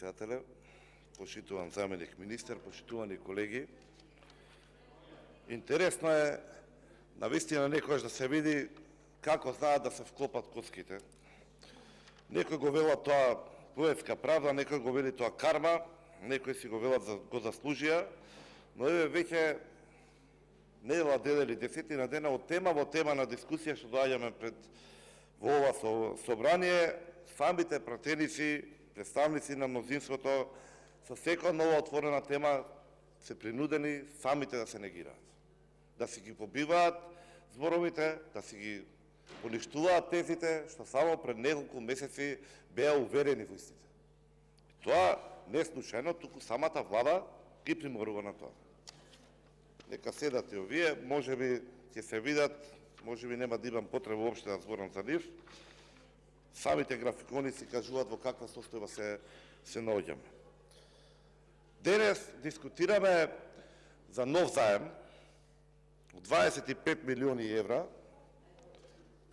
председателе, почитуван заменик министер, почитувани колеги. Интересно е навистина некојаш да се види како знаат да се вклопат коцките. Некој го велат тоа поетска правда, некој го вели тоа карма, некој си го велат го заслужија, но еве веќе недела ден или десетина дена од тема во тема на дискусија што доаѓаме пред во ова собрание, самите пратеници, представници на мнозинството, со секоја нова отворена тема се принудени самите да се негираат. Да си ги побиваат зборовите, да си ги поништуваат тезите, што само пред неколку месеци беа уверени во истите. Тоа не е случајно, туку самата влада ги приморува на тоа. Нека седат и овие, можеби ќе се видат, можеби нема да имам потреба уопште да зборам за нив. Самите графикони си кажуваат во каква состојба се наоѓаме. Денес дискутираме за нов заем од 25 милиони евра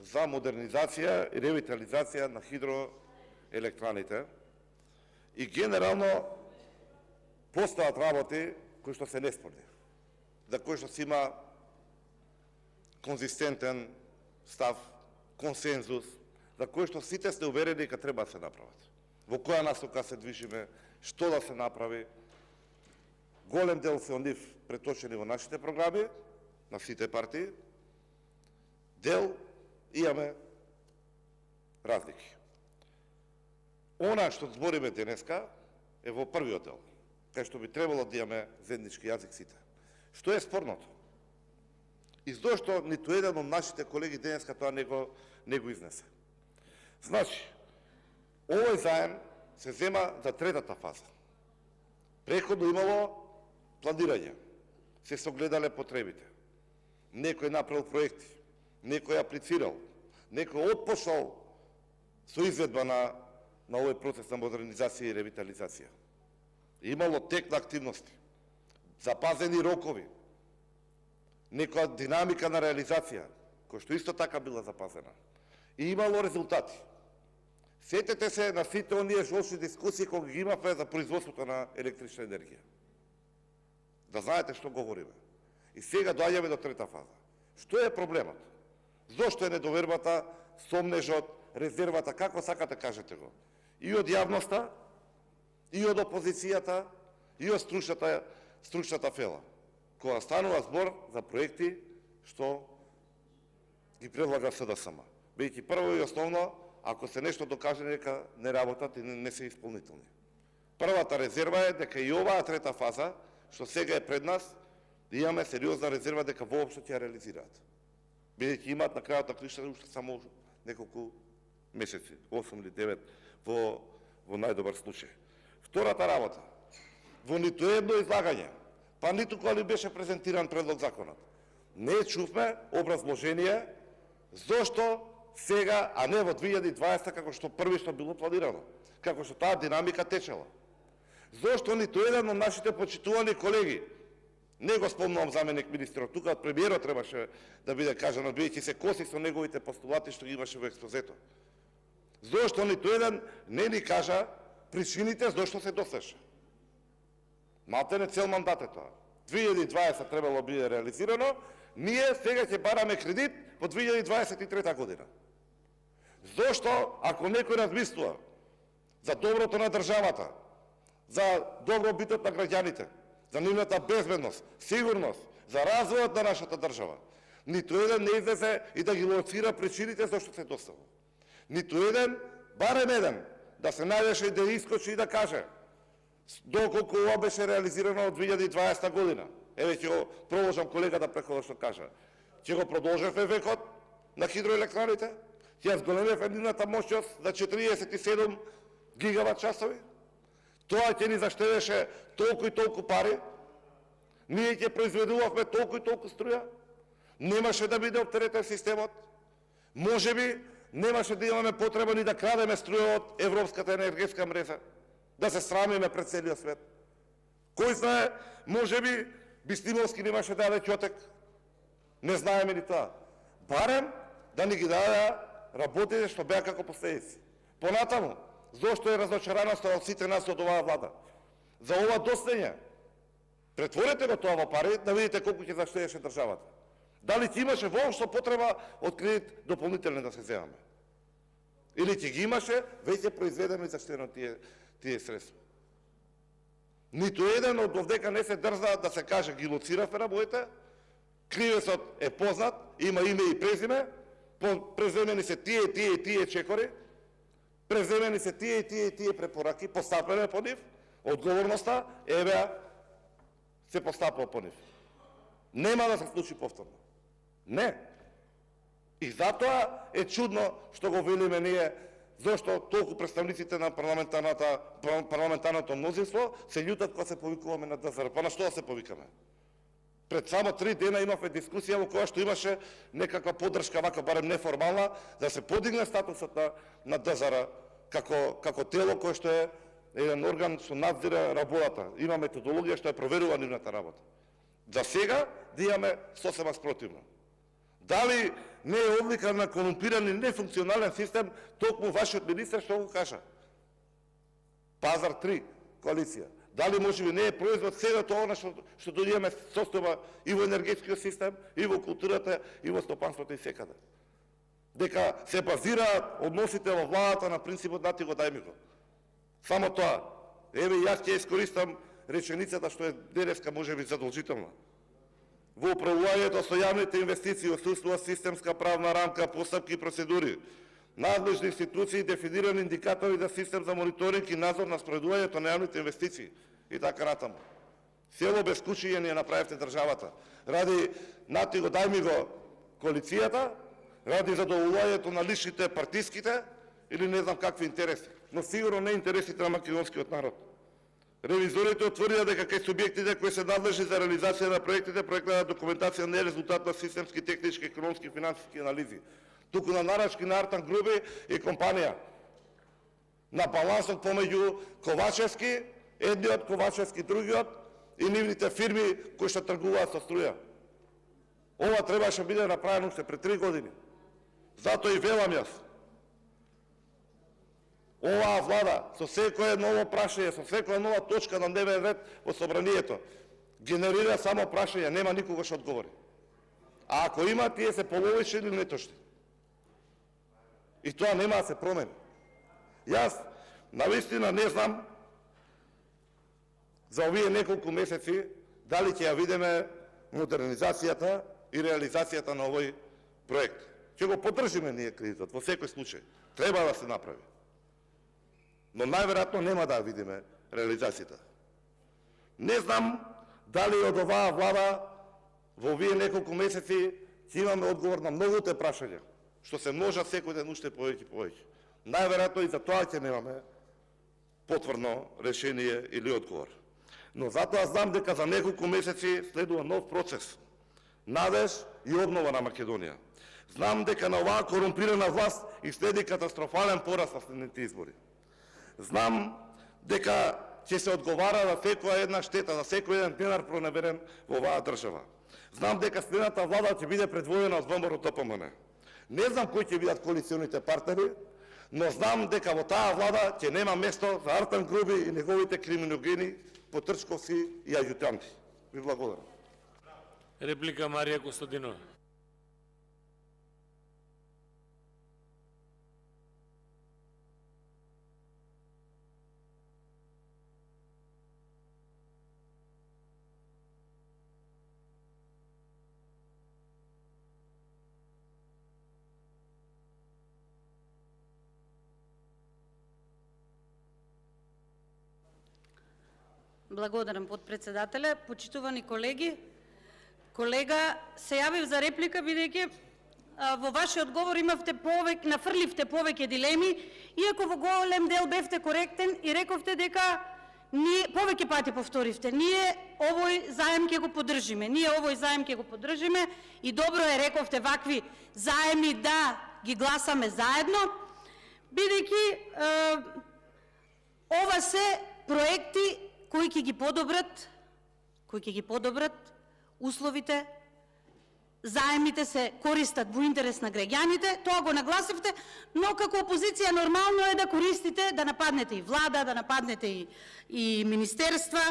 за модернизација и ревитализација на хидроелектраните и генерално постојат работи кои што се неспорни, за кои што се има конзистентен став, консензус, за кои што сите сте уверени дека треба да се направат. Во која насока се движиме, што да се направи. Голем дел се од нив преточени во нашите програми, на сите партии. Дел имаме разлики. Она што збориме денеска е во првиот дел, кај што би требало да имаме заеднички јазик сите. Што е спорното? И зошто ниту еден од нашите колеги денеска тоа не го изнесе? Значи, овој заем се зема за третата фаза. Преходно имало планирање, се согледале потребите. Некој направил проекти, некој аплицирал, некој отпошал со изведба на овој процес на модернизација и ревитализација. Имало тек на активности, запазени рокови, некоја динамика на реализација, која што исто така била запазена. И имало резултати. Сетете се на сите оние жолчни дискусии кога ги имавме за производството на електрична енергија. Да знаете што говориме. И сега доаѓаме до трета фаза. Што е проблемот? Зошто е недовербата, сомнежот, резервата, како сакате кажете го? И од јавноста, и од опозицијата, и од стручната фела. Кога станува збор за проекти што ги предлага СДСМ. Бејќи прво и основно, ако се нешто докаже дека не работат и не се исполнителни. Првата резерва е дека и оваа трета фаза, што сега е пред нас, да имаме сериозна резерва дека воопшто ќе ја реализираат. Бидејќи имаат на крајот на краиштата уште само неколку месеци, 8 или 9 во најдобар случај. Втората работа, во ниту едно излагање, па ниту кога ли беше презентиран предлог законот, не чувме образложение зошто сега, а не во 2020 како што први што било планирано, како што таа динамика течела. Зошто ниту еден од нашите почитувани колеги, не го спомнувам заменик министерот, тука од премиерот требаше да биде кажано, бидејќи се коси со неговите постулати што ги имаше во експозето. Зошто ниту еден не ни кажа причините зошто се дослеша. Малтене цел мандат е тоа. 2020 требало биде реализирано, ние сега ќе бараме кредит во 2023 година. Зошто, ако некој размислува за доброто на државата, за добробитот на граѓаните, за нивната безбедност, сигурност, за развојот на нашата држава, ниту еден не излезе и да ги лоцира причините зашто се доставува. Ниту еден, барем еден, да се најдеше и да искочи и да каже доколку ова беше реализирано од 2020 година. Еве ќе го продолжам колегата преходно што кажа. Ќе го продолжевме векот на хидроелектраните, ќе ја зголемевме нивната моќност за 47 гигават часови. Тоа ќе ни заштедеше толку и толку пари. Ние ќе произведувавме толку и толку струја. Немаше да биде оптеретен системот. Можеби немаше да имаме потреба ни да крадеме струја од Европската енергетска мрежа, да се срамиме пред целиот свет. Кој знае, можеби Бистимовски немаше да даде ќотек. Не знаеме ни тоа. Барем да ни ги даде работите што беа како последици. Понатаму, зошто е разочараноста од сите нас од оваа влада. За ова достоење. Претворете го тоа во пари, да видите колку ќе заштедеше државата. Дали ќе имаше воопшто потреба од кредит дополнително да се земаме? Или ќе ги имаше веќе произведено и заштедено тие средства? Ниту еден од овдека не се дрзна да се каже ги лоциравме на боите, кривецот е познат, има име и презиме, преземени се тие чекори, преземени се тие препораки, постапене по нив, одговорноста, еве се постапува по нив. Нема да се случи повторно. Не. И затоа е чудно што го велиме ние, зашто толку представниците на парламентарното мнозинство се љутат кога се повикуваме на ДЗР. Па на што да се повикаме? Пред само 3 дена имавме дискусија во која што имаше некаква поддршка, вака барем неформална, да се подигне статусот на ДЗР како тело кое што е еден орган што надзира работата. Има методологија што ја проверува нивната работа. За сега да имаме сосема спротивно. Дали не е одлика на корумпиран и нефункционален систем, толку вашиот министер што го кажа? Пазар 3, коалиција. Дали можеби не е производ сега тоа што дојдеме состојба и во енергетскиот систем, и во културата, и во стопанството и секаде. Дека се базираат односите во владата на принципот дати го дај ми го. Само тоа. Еве јас ќе искористам реченицата што е денеска можеби задолжителна. Во управувањето со јавните инвестиции отсуствува системска правна рамка, постапки и процедури. Надлежни институции дефинирани индикатори за систем за мониторинг и надзор на спроведувањето на јавните инвестиции и така натаму. Село без кучи ја ни направивте државата. Ради нати го дај ми го коалицијата, ради задоволувањето на личните партиските или не знам какви интереси, но сигурно не интересите на македонскиот народ. Ревизорите отврдија дека кај субјектите кои се надлежни за реализација на проектите, проектната документација не е резултат на системски, технички, економски и финансиски анализи, туку на нарачки на Артан Груби и компанија. На балансот помеѓу Ковачевски, едниот Ковачевски, другиот и нивните фирми кои што тргуваат со струја. Ова требаше биде направено уште пред 3 години. Затоа и велам јас. Оваа влада со секое ново прашање, со секоја нова точка на дневен ред во собранието генерира само прашања, нема никогаш одговори. А ако има, тие се половични или неточни. И тоа нема да се промени. Јас навистина не знам за овие неколку месеци дали ќе ја видиме модернизацијата и реализацијата на овој проект. Ќе го поддржиме ние кредитот во секој случај. Треба да се направи. Но најверојатно нема да видиме реализацијата. Не знам дали од оваа влада во овие неколку месеци ќе имаме одговор на многуте прашања, што се множат секој ден уште повеќе и повеќе. Најверојатно и за тоа ќе немаме потврдно решение или одговор. Но затоа знам дека за неколку месеци следува нов процес, надеж и обнова на Македонија. Знам дека на оваа корумпирана власт и следи катастрофален пораст на следните избори. Знам дека ќе се одговара за секоја една штета, за секој еден денар проневерен во оваа држава. Знам дека следната влада ќе биде предводена од ВМРО-ДПМН. Не знам кои ќе бидат коалиционите партнери, но знам дека во таа влада ќе нема место за Артан Груби и неговите криминогени потрчковци и ајутанти. Ви благодарам. Реплика Марија Костадинова. Благодарам, подпредседателе. Почитувани колеги, колега, се јавив за реплика бидејќи во вашиот говор имавте нафрливте повеќе дилеми, иако во голем дел бевте коректен и рековте дека ние повеќе пати повторивте, ние овој заем ќе го поддржиме. Ние овој заем ќе го поддржиме и добро е рековте вакви заеми да ги гласаме заедно, бидејќи ова се проекти кои ќе ги подобрат условите заемите се користат во интерес на граѓаните, тоа го нагласивте, но како опозиција нормално е да користите, да нападнете и влада, да нападнете и министерства.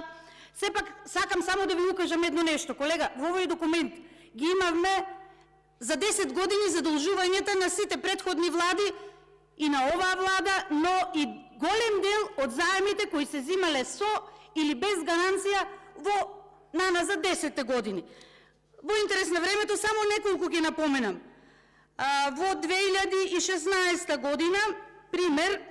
Сепак, сакам само да ви укажам едно нешто. Колега, во овој документ ги имавме за 10 години задолжувањата на сите предходни влади и на оваа влада, но и голем дел од заемите кои се взимале со или без гаранција назад 10 години. Во интерес на времето, само неколку ги напоменам. Во 2016 година, пример,